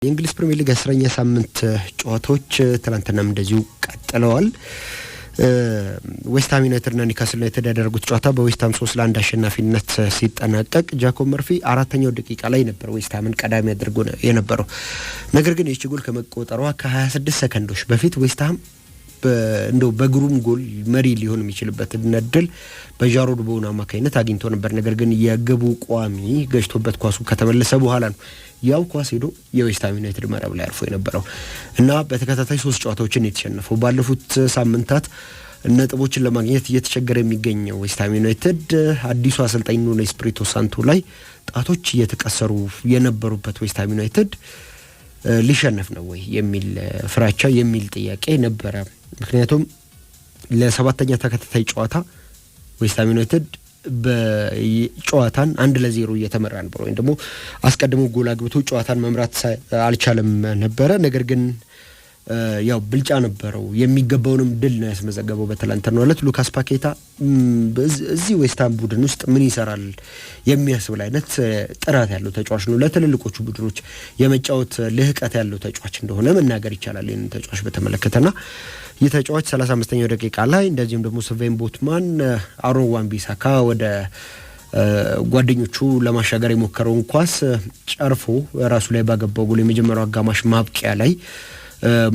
የእንግሊዝ ፕሪሚየር ሊግ 10ኛ ሳምንት ጨዋታዎች ትናንትናም እንደዚሁ ቀጥለዋል። ዌስትሃም ዩናይትድ እና ኒውካስል ዩናይትድ ያደረጉት ጨዋታ በዌስትሃም 3-1 አሸናፊነት ሲጠናቀቅ ጃኮብ መርፊ አራተኛው ደቂቃ ላይ ነበር ዌስትሃምን ቀዳሚ አድርጎ የነበረው። ነገር ግን የዚህ ጎል ከመቆጠሯ ከ26 ሰከንዶች በፊት ዌስትሃም እንደው በግሩም ጎል መሪ ሊሆን የሚችልበት እድል በጃሮድ ቦውን አማካይነት አግኝቶ ነበር። ነገር ግን የግቡ ቋሚ ገጭቶበት ኳሱ ከተመለሰ በኋላ ነው ያው ኳስ ሄዶ የዌስትሃም ዩናይትድ መረብ ላይ አርፎ የነበረው እና በተከታታይ 3 ጨዋታዎችን የተሸነፈው ባለፉት ሳምንታት ነጥቦችን ለማግኘት እየተቸገረ የሚገኘው ዌስትሃም ዩናይትድ አዲሱ አሰልጣኝ ኑኖ ኤስፒሪቶ ሳንቶ ላይ ጣቶች እየተቀሰሩ የነበሩበት ዌስትሃም ዩናይትድ ሊሸነፍ ነው ወይ የሚል ፍራቻ የሚል ጥያቄ ነበረ። ምክንያቱም ለሰባተኛ ተከታታይ ጨዋታ ዌስትሃም ዩናይትድ በጨዋታን 1-0 እየተመራ ነበር ወይም ደግሞ አስቀድሞ ጎል አግብቶ ጨዋታን መምራት አልቻለም ነበረ። ነገር ግን ያው ብልጫ ነበረው የሚገባውንም ድል ነው ያስመዘገበው። በትላንትናው ዕለት ሉካስ ፓኬታ እዚህ ዌስትሃም ቡድን ውስጥ ምን ይሰራል የሚያስብል አይነት ጥራት ያለው ተጫዋች ነው። ለትልልቆቹ ቡድኖች የመጫወት ልህቀት ያለው ተጫዋች እንደሆነ መናገር ይቻላል። ይህንን ተጫዋች በተመለከተና ይህ ተጫዋች 35ኛው ደቂቃ ላይ እንደዚሁም ደግሞ ስቬን ቦትማን አሮን wan-bissaka ወደ ጓደኞቹ ለማሻገር የሞከረውን ኳስ ጨርፎ ራሱ ላይ ባገባው ጎል የመጀመሪያው አጋማሽ ማብቂያ ላይ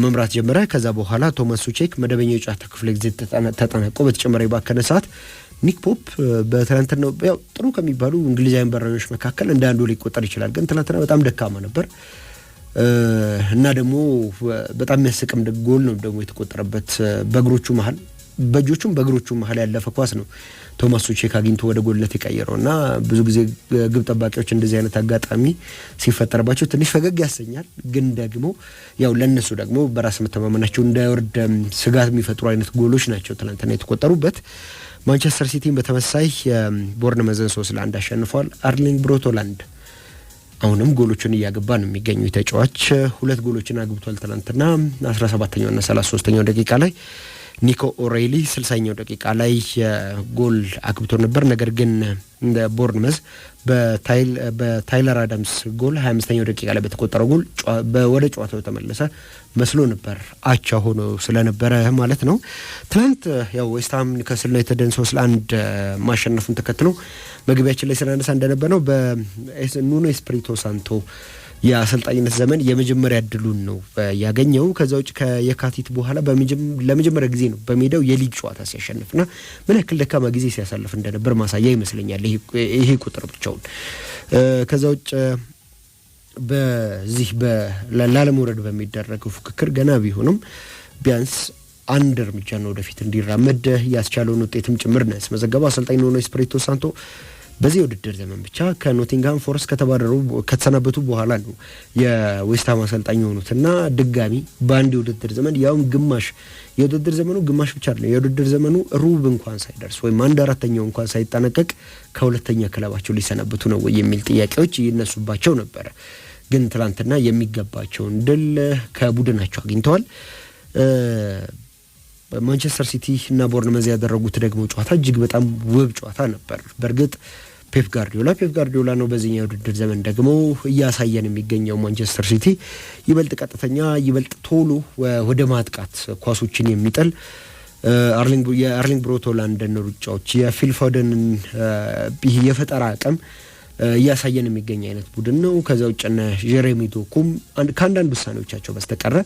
መምራት ጀመረ። ከዛ በኋላ ቶማስ ሱቼክ መደበኛው የጨዋታ ክፍለ ጊዜ ተጠናቆ በተጨማሪ ባከነ ሰዓት ኒክ ፖፕ በትናንትናው ያው ጥሩ ከሚባሉ እንግሊዛውያን በረኞች መካከል እንደ አንዱ ሊቆጠር ይችላል። ግን ትናንትና በጣም ደካማ ነበር እና ደግሞ በጣም የሚያስቅም ጎል ነው ደግሞ የተቆጠረበት። በእግሮቹ መሀል በእጆቹም በእግሮቹ መሀል ያለፈ ኳስ ነው ቶማስ ሱቼክ አግኝቶ ወደ ጎልነት የቀየረውና ብዙ ጊዜ ግብ ጠባቂዎች እንደዚህ አይነት አጋጣሚ ሲፈጠርባቸው ትንሽ ፈገግ ያሰኛል። ግን ደግሞ ያው ለነሱ ደግሞ በራስ መተማመናቸው እንዳይወርድ ስጋት የሚፈጥሩ አይነት ጎሎች ናቸው ትናንትና የተቆጠሩበት። ማንቸስተር ሲቲን በተመሳይ ቦርንመዝን 3-1 አሸንፏል። አርሊንግ ብሮት ሃላንድ አሁንም ጎሎችን እያገባ ነው የሚገኘው ተጫዋች 2 ጎሎችን አግብቷል። ትናንትና 17ኛው እና 33ኛው ደቂቃ ላይ ኒኮ ኦሬሊ 60ኛው ደቂቃ ላይ ጎል አግብቶ ነበር። ነገር ግን ቦርንመዝ በታይለር አዳምስ ጎል 25ኛው ደቂቃ ላይ በተቆጠረው ጎል ወደ ጨዋታው ተመለሰ መስሎ ነበር አቻ ሆኖ ስለነበረ ማለት ነው። ትናንት ያው ዌስትሃም ኒውካስል ዩናይትድን 3-1 ማሸነፉን ተከትሎ መግቢያችን ላይ ስናነሳ እንደነበረው በኑኖ ኤስፒሪቶ ሳንቶ የአሰልጣኝነት ዘመን የመጀመሪያ እድሉን ነው ያገኘው። ከዛ ውጭ ከየካቲት በኋላ ለመጀመሪያ ጊዜ ነው በሜዳው የሊግ ጨዋታ ሲያሸንፍና ምን ያክል ደካማ ጊዜ ሲያሳልፍ እንደነበር ማሳያ ይመስለኛል ይሄ ቁጥር ብቻውን። ከዛ ውጭ በዚህ ላለመውረድ በሚደረገው ፉክክር ገና ቢሆንም ቢያንስ አንድ እርምጃ ነው ወደፊት እንዲራመድ ያስቻለውን ውጤትም ጭምር ነው ያስመዘገበው አሰልጣኝ ኑኖ ኤስፒሪቶ ሳንቶ። በዚህ ውድድር ዘመን ብቻ ከኖቲንግሃም ፎረስት ከተሰናበቱ በኋላ ነው የዌስትሃም አሰልጣኝ የሆኑትና ድጋሚ በአንድ የውድድር ዘመን ያውም ግማሽ የውድድር ዘመኑ ግማሽ ብቻ አይደለም የውድድር ዘመኑ ሩብ እንኳን ሳይደርስ ወይም 1/4 እንኳን ሳይጠናቀቅ ከሁለተኛ ክለባቸው ሊሰናበቱ ነው ወይ የሚል ጥያቄዎች ይነሱባቸው ነበር። ግን ትላንትና የሚገባቸውን ድል ከቡድናቸው አግኝተዋል። ማንቸስተር ሲቲ እና ቦርንመዝ ያደረጉት ደግሞ ጨዋታ እጅግ በጣም ውብ ጨዋታ ነበር። በእርግጥ ፔፕ ጋርዲዮላ ነው በዚህኛው ውድድር ዘመን ደግሞ እያሳየን የሚገኘው ማንቸስተር ሲቲ ይበልጥ ቀጥተኛ ይበልጥ ቶሎ ወደ ማጥቃት ኳሶችን የሚጥል የአርሊንግ ብሮት ሃላንድን ሩጫዎች የፊል ፎደንን የፈጠራ አቅም እያሳየን የሚገኝ አይነት ቡድን ነው። ከዛ ውጭ ጀሬሚ ዶኩም ከአንዳንድ ውሳኔዎቻቸው በስተቀረ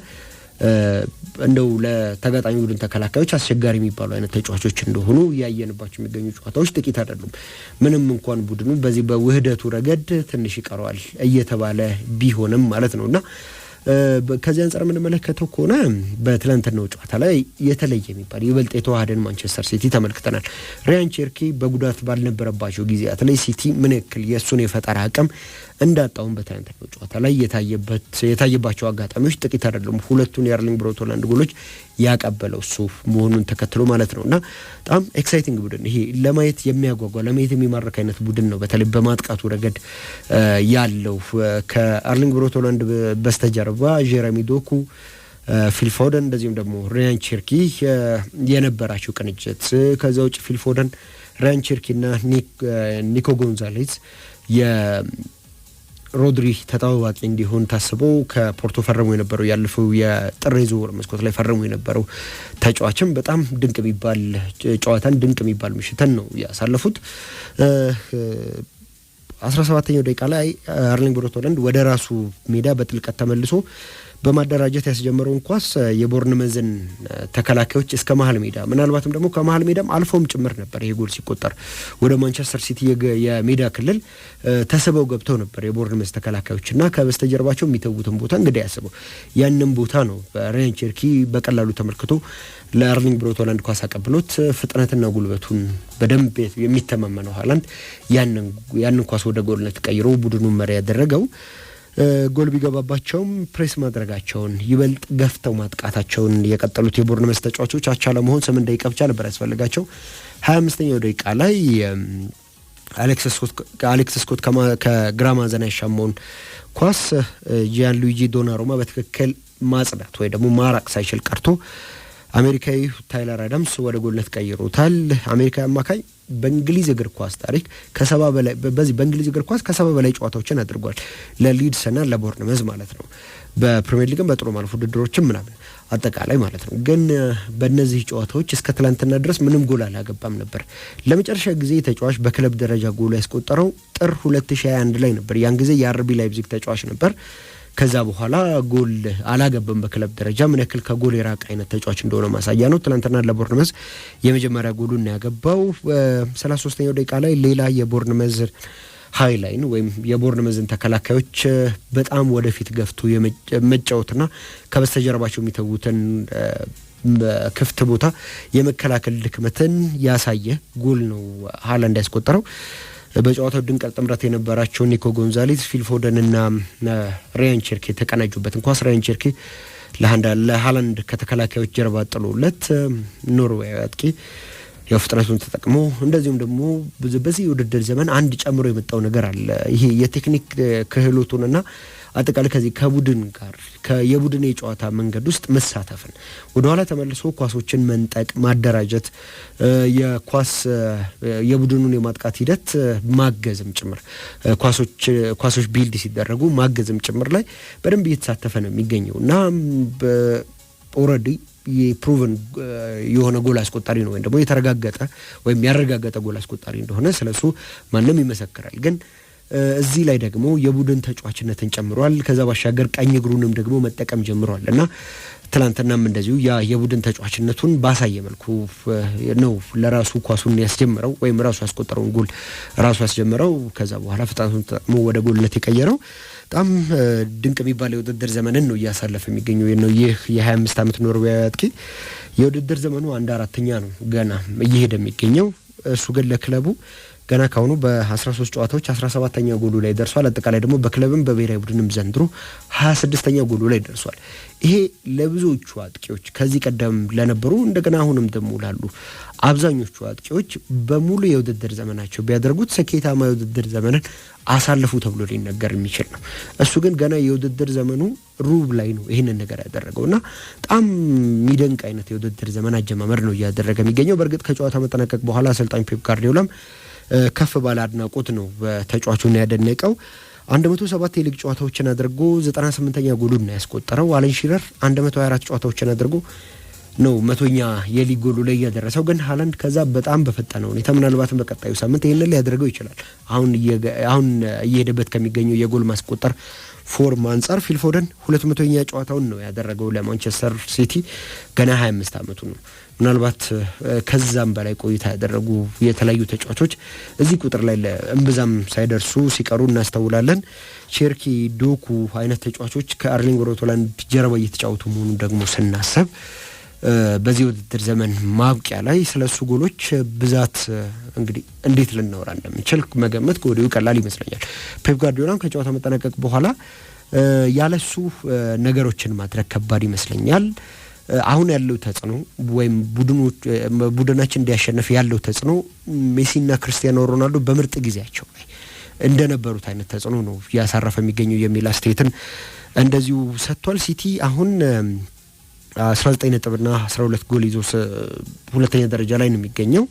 እንደው ለተጋጣሚ ቡድን ተከላካዮች አስቸጋሪ የሚባሉ አይነት ተጫዋቾች እንደሆኑ ያየንባቸው የሚገኙ ጨዋታዎች ጥቂት አይደሉም። ምንም እንኳን ቡድኑ በዚህ በውህደቱ ረገድ ትንሽ ይቀረዋል እየተባለ ቢሆንም ማለት ነውና ከዚህ አንፃር የምንመለከተው ከሆነ በትላንትናው ጨዋታ ላይ የተለየ የሚባል ይበልጥ የተዋሃደን ማንቸስተር ሲቲ ተመልክተናል። ሪያን ቼርኪ በጉዳት ባልነበረባቸው ጊዜያት ላይ ሲቲ ምን ያክል የእሱን የፈጠራ አቅም እንዳጣውን በትላንትናው ጨዋታ ላይ የታየባቸው አጋጣሚዎች ጥቂት አይደሉም። 2ቱን የአርሊንግ ብሮት ሃላንድ ጎሎች ያቀበለው እሱ መሆኑን ተከትሎ ማለት ነውና በጣም ኤክሳይቲንግ ቡድን ይሄ ለማየት የሚያጓጓ ለማየት የሚማርክ አይነት ቡድን ነው። በተለይ በማጥቃቱ ረገድ ያለው ከአርሊንግ ብሮት ሃላንድ በስተጀርባ ጀሬሚ ዶኩ ፊል ፎደን እንደዚሁም ደግሞ ሪያን ቼርኪ የነበራቸው ቅንጅት ከዛ ውጭ ፊል ፎደን ሪያን ቼርኪ እና ኒኮ ጎንዛሌዝ ሮድሪ ተጣዋቂ እንዲሆን ታስቦ ከፖርቶ ፈርሞ የነበረው ያለፈው የጥር ዝውውር መስኮት ላይ ፈርሞ የነበረው ተጫዋችም በጣም ድንቅ የሚባል ጨዋታን ድንቅ የሚባል ምሽትን ነው ያሳለፉት። 17ኛው ደቂቃ ላይ አርሊንግ ብሮት ሃላንድ ወደ ራሱ ሜዳ በጥልቀት ተመልሶ በማደራጀት ያስጀመረውን ኳስ የቦርንመዝን ተከላካዮች እስከ መሀል ሜዳ ምናልባትም ደግሞ ከመሀል ሜዳም አልፎም ጭምር ነበር ይሄ ጎል ሲቆጠር ወደ ማንቸስተር ሲቲ የሜዳ ክልል ተስበው ገብተው ነበር የቦርንመዝ ተከላካዮችና ከበስተጀርባቸው የሚተውትን ቦታ እንግዲህ ያስበው ያንን ቦታ ነው ራያን ቸርኪ በቀላሉ ተመልክቶ ለአርሊንግ ብሮት ሃላንድ ኳስ አቀብሎት ፍጥነትና ጉልበቱን በደንብ የሚተማመነው ሃላንድ ያንን ኳስ ወደ ጎልነት ቀይሮ ቡድኑን መሪ ያደረገው። ጎል ቢገባባቸውም ፕሬስ ማድረጋቸውን ይበልጥ ገፍተው ማጥቃታቸውን የቀጠሉት የቦርንመዝ ተጫዋቾች አቻ ለመሆን 8 ደቂቃ ብቻ ነበር ያስፈልጋቸው። 25ኛው ደቂቃ ላይ አሌክስ ስኮት ከግራ ማዕዘን ያሻማውን ኳስ ጂያንሉዊጂ ዶናሩማ በትክክል ማጽዳት ወይ ደግሞ ማራቅ ሳይችል ቀርቶ አሜሪካዊ ታይለር አዳምስ ወደ ጎልነት ቀይሮታል። አሜሪካዊ አማካይ በእንግሊዝ እግር ኳስ ታሪክ በእንግሊዝ እግር ኳስ ከ70 በላይ ጨዋታዎችን አድርጓል ለሊድስ እና ለቦርንመዝ ማለት ነው። በፕሪሚየር ሊግም በጥሩ ማለፍ ውድድሮችም ምናምን አጠቃላይ ማለት ነው። ግን በእነዚህ ጨዋታዎች እስከ ትላንትና ድረስ ምንም ጎል አላገባም ነበር። ለመጨረሻ ጊዜ ተጫዋች በክለብ ደረጃ ጎል ያስቆጠረው ጥር 2021 ላይ ነበር። ያን ጊዜ የአርቢ ላይፕዚግ ተጫዋች ነበር። ከዛ በኋላ ጎል አላገባም በክለብ ደረጃ። ምን ያክል ከጎል የራቀ አይነት ተጫዋች እንደሆነ ማሳያ ነው። ትናንትና ለቦርንመዝ የመጀመሪያ ጎሉን ያገባው 33ኛው ደቂቃ ላይ ሌላ የቦርንመዝ ሃይላይን ወይም የቦርንመዝን ተከላካዮች በጣም ወደፊት ገፍቶ የመጫወትና ከበስተጀርባቸው የሚተውትን ክፍት ቦታ የመከላከል ድክመትን ያሳየ ጎል ነው ሃላንድ ያስቆጠረው። በጨዋታው ድንቅ ጥምረት የነበራቸው ኒኮ ጎንዛሌዝ፣ ፊል ፎደን እና ራያን ቸርኪ የተቀናጁበትን ኳስ ራያን ቸርኪ ለሃላንድ ከተከላካዮች ጀርባ ጥሎለት ኖርዌይ አጥቂ ያው ፍጥነቱን ተጠቅሞ እንደዚሁም ደግሞ በዚህ ውድድር ዘመን አንድ ጨምሮ የመጣው ነገር አለ። ይሄ የቴክኒክ ክህሎቱንና አጠቃላይ ከዚህ ከቡድን ጋር የቡድን የጨዋታ መንገድ ውስጥ መሳተፍን ወደኋላ ተመልሶ ኳሶችን መንጠቅ ማደራጀት የቡድኑን የማጥቃት ሂደት ማገዝም ጭምር ኳሶች ቢልድ ሲደረጉ ማገዝም ጭምር ላይ በደንብ እየተሳተፈ ነው የሚገኘው እና ኦልሬዲ የፕሩቨን የሆነ ጎል አስቆጣሪ ነው ወይም ደግሞ የተረጋገጠ ወይም ያረጋገጠ ጎል አስቆጣሪ እንደሆነ ስለሱ ማንም ይመሰክራል። ግን እዚህ ላይ ደግሞ የቡድን ተጫዋችነትን ጨምሯል። ከዛ ባሻገር ቀኝ እግሩንም ደግሞ መጠቀም ጀምሯል እና ትላንትናም እንደዚሁ የቡድን ተጫዋችነቱን ባሳየ መልኩ ነው ለራሱ ኳሱን ያስጀምረው ወይም ራሱ ያስቆጠረውን ጎል ራሱ ያስጀምረው። ከዛ በኋላ ፍጥነቱን ተጠቅሞ ወደ ጎልነት የቀየረው በጣም ድንቅ የሚባል የውድድር ዘመንን ነው እያሳለፈ የሚገኘው ነው። ይህ የ25 ዓመት ኖርዌያዊ አጥቂ የውድድር ዘመኑ 1/4ኛ ነው ገና እየሄደ የሚገኘው። እሱ ግን ለክለቡ ገና ካሁኑ በ13 ጨዋታዎች 17ኛ ጎሉ ላይ ደርሷል። አጠቃላይ ደግሞ በክለብም በብሔራዊ ቡድንም ዘንድሮ 26ኛ ጎሉ ላይ ደርሷል። ይሄ ለብዙዎቹ አጥቂዎች ከዚህ ቀደም ለነበሩ እንደገና አሁንም ደግሞ ላሉ አብዛኞቹ አጥቂዎች በሙሉ የውድድር ዘመናቸው ቢያደርጉት ስኬታማ የውድድር ዘመንን አሳልፉ ተብሎ ሊነገር የሚችል ነው። እሱ ግን ገና የውድድር ዘመኑ ሩብ ላይ ነው ይህንን ነገር ያደረገውና በጣም የሚደንቅ አይነት የውድድር ዘመን አጀማመር ነው እያደረገ የሚገኘው። በእርግጥ ከጨዋታ መጠናቀቅ በኋላ አሰልጣኝ ፔፕ ጋርዲዮላም ከፍ ባለ አድናቆት ነው በተጫዋቹን ያደነቀው። 107 የሊግ ጨዋታዎችን አድርጎ 98ኛ ጎሉን ነው ያስቆጠረው። አለን ሺረር 124 ጨዋታዎችን አድርጎ ነው 100ኛ የሊግ ጎሉ ላይ ያደረሰው። ግን ሃላንድ ከዛ በጣም በፈጠነ ሁኔታ ምናልባትም በቀጣዩ ሳምንት ይሄንን ሊያደርገው ይችላል። አሁን እየሄደበት ከሚገኘው የጎል ማስቆጠር ፎርም አንጻር ፊል ፎደን 200ኛ ጨዋታውን ነው ያደረገው ለማንቸስተር ሲቲ ገና 25 ዓመቱ ነው። ምናልባት ከዛም በላይ ቆይታ ያደረጉ የተለያዩ ተጫዋቾች እዚህ ቁጥር ላይ ለእምብዛም ሳይደርሱ ሲቀሩ እናስተውላለን። ቸርኪ፣ ዶኩ አይነት ተጫዋቾች ከአርሊንግ ብሮት ሃላንድ ጀርባ እየተጫወቱ መሆኑን ደግሞ ስናስብ በዚህ ውድድር ዘመን ማብቂያ ላይ ስለሱ ጎሎች ብዛት እንግዲህ እንዴት ልናወራ እንደምንችል መገመት ከወዲሁ ቀላል ይመስለኛል። ፔፕ ጋርዲዮላም ከጨዋታ መጠናቀቅ በኋላ ያለሱ ነገሮችን ማድረግ ከባድ ይመስለኛል። አሁን ያለው ተጽዕኖ ወይም ቡድናችን እንዲያሸንፍ ያለው ተጽዕኖ ሜሲና ክርስቲያኖ ሮናልዶ በምርጥ ጊዜያቸው ላይ እንደነበሩት አይነት ተጽዕኖ ነው ያሳረፈ የሚገኘው የሚል አስተያየትን እንደዚሁ ሰጥቷል። ሲቲ አሁን 19 ነጥብና 12 ጎል ይዞ ሁለተኛ ደረጃ ላይ ነው የሚገኘው።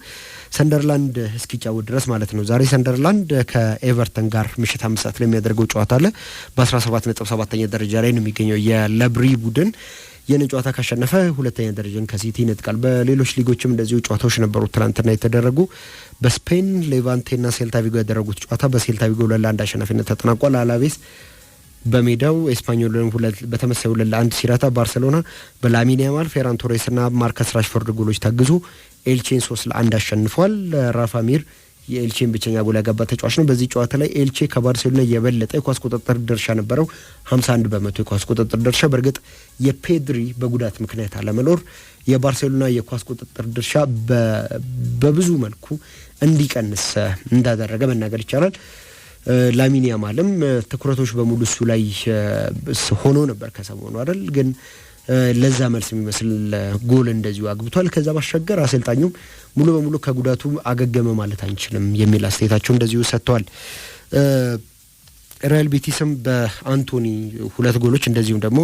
ሰንደርላንድ እስኪጫወት ድረስ ማለት ነው። ዛሬ ሰንደርላንድ ከኤቨርተን ጋር ምሽት 5 ሰዓት ላይ የሚያደርገው ጨዋታ አለ። በ17 ነጥብ 7ኛ ደረጃ ላይ ነው የሚገኘው የለብሪ ቡድን። የነ ጨዋታ ካሸነፈ ሁለተኛ ደረጃን ከሲቲ ይነጥቃል። በሌሎች ሊጎችም እንደዚሁ ጨዋታዎች ነበሩ ትናንትና የተደረጉ። በስፔን ሌቫንቴና ሴልታ ቪጎ ያደረጉት ጨዋታ በሴልታ ቪጎ 2-1 አሸናፊነት ተጠናቋል። አላቬስ በሜዳው ኤስፓኞልን በተመሳሳይ 2-1 ሲረታ፣ ባርሴሎና በላሚን ያማል፣ ፌራን ቶሬስና ማርከስ ራሽፎርድ ጎሎች ታግዞ ኤልቼን 3-1 አሸንፏል። ራፋ ሚር የኤልቼን ብቸኛ ጎል ያገባ ተጫዋች ነው። በዚህ ጨዋታ ላይ ኤልቼ ከባርሴሎና የበለጠ የኳስ ቁጥጥር ድርሻ ነበረው፣ 51 በመቶ የኳስ ቁጥጥር ድርሻ። በእርግጥ የፔድሪ በጉዳት ምክንያት አለመኖር የባርሴሎና የኳስ ቁጥጥር ድርሻ በብዙ መልኩ እንዲቀንስ እንዳደረገ መናገር ይቻላል። ላሚን ያማልም ትኩረቶች በሙሉ እሱ ላይ ሆኖ ነበር ከሰሞኑ አይደል፣ ግን ለዛ መልስ የሚመስል ጎል እንደዚሁ አግብቷል። ከዛ ባሻገር አሰልጣኙም ሙሉ በሙሉ ከጉዳቱ አገገመ ማለት አንችልም የሚል አስተያየታቸው እንደዚሁ ሰጥተዋል። ሪያል ቤቲስም በአንቶኒ 2 ጎሎች እንደዚሁም ደግሞ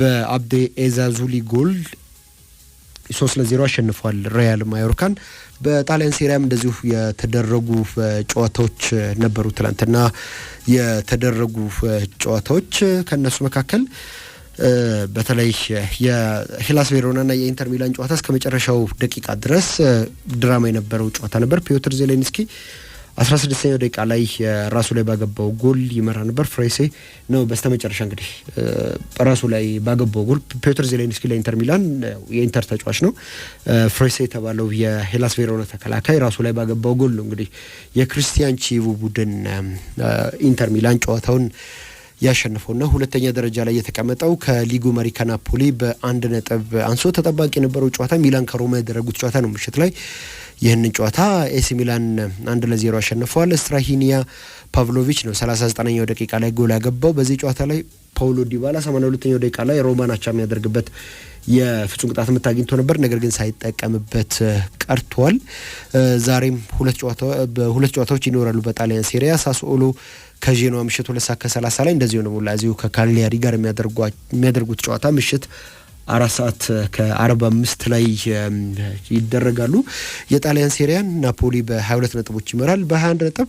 በአብዴ ኤዛዙሊ ጎል 3-0 አሸንፏል ሪያል ማዮርካን። በጣሊያን ሴሪያም እንደዚሁ የተደረጉ ጨዋታዎች ነበሩ። ትናንትና የተደረጉ ጨዋታዎች ከነሱ መካከል በተለይ የሄላስ ቬሮናና የኢንተር ሚላን ጨዋታ እስከ መጨረሻው ደቂቃ ድረስ ድራማ የነበረው ጨዋታ ነበር። ፒዮትር ዜሌንስኪ 16ኛው ደቂቃ ላይ ራሱ ላይ ባገባው ጎል ይመራ ነበር። ፍሬሴ ነው በስተመጨረሻ እንግዲህ ራሱ ላይ ባገባው ጎል ፒዮትር ዜሌንስኪ ለኢንተር ሚላን የኢንተር ተጫዋች ነው። ፍሬሴ የተባለው የሄላስ ቬሮና ተከላካይ ራሱ ላይ ባገባው ጎል ነው እንግዲህ የክሪስቲያን ቺቩ ቡድን ኢንተር ሚላን ጨዋታውን ያሸነፈውና ሁለተኛ ደረጃ ላይ የተቀመጠው ከሊጉ መሪ ከናፖሊ በ1 ነጥብ አንሶ ተጠባቂ የነበረው ጨዋታ ሚላን ከሮማ ያደረጉት ጨዋታ ነው። ምሽት ላይ ይህንን ጨዋታ ኤሲ ሚላን 1-0 አሸንፈዋል። ስትራሂኒያ ፓቭሎቪች ነው 39ኛው ደቂቃ ላይ ጎል ያገባው። በዚህ ጨዋታ ላይ ፓውሎ ዲባላ 82ኛው ደቂቃ ላይ ሮማን አቻ የሚያደርግበት የፍጹም ቅጣት ምት አግኝቶ ነበር፣ ነገር ግን ሳይጠቀምበት ቀርቷል። ዛሬም ሁለት ጨዋታዎች ይኖራሉ በጣሊያን ሴሪያ። ሳስኦሎ ከጄኖዋ ምሽት 2:30 ላይ እንደዚሁ ነው ላዚዮ ከካሊያሪ ጋር የሚያደርጉት ጨዋታ ምሽት 4:45 ላይ ይደረጋሉ። የጣሊያን ሴሪያን ናፖሊ በ22 ነጥቦች ይመራል። በ21 ነጥብ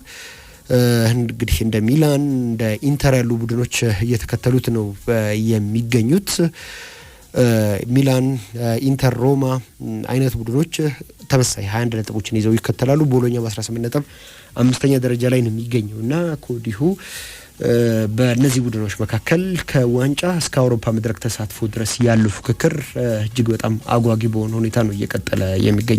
እንግዲህ እንደ ሚላን እንደ ኢንተር ያሉ ቡድኖች እየተከተሉት ነው የሚገኙት። ሚላን፣ ኢንተር፣ ሮማ አይነት ቡድኖች ተመሳሳይ 21 ነጥቦችን ይዘው ይከተላሉ። ቦሎኛ በ18 ነጥብ 5ኛ ደረጃ ላይ ነው የሚገኘው እና ከወዲሁ በእነዚህ ቡድኖች መካከል ከዋንጫ እስከ አውሮፓ መድረክ ተሳትፎ ድረስ ያለው ፉክክር እጅግ በጣም አጓጊ በሆነ ሁኔታ ነው እየቀጠለ የሚገኘው።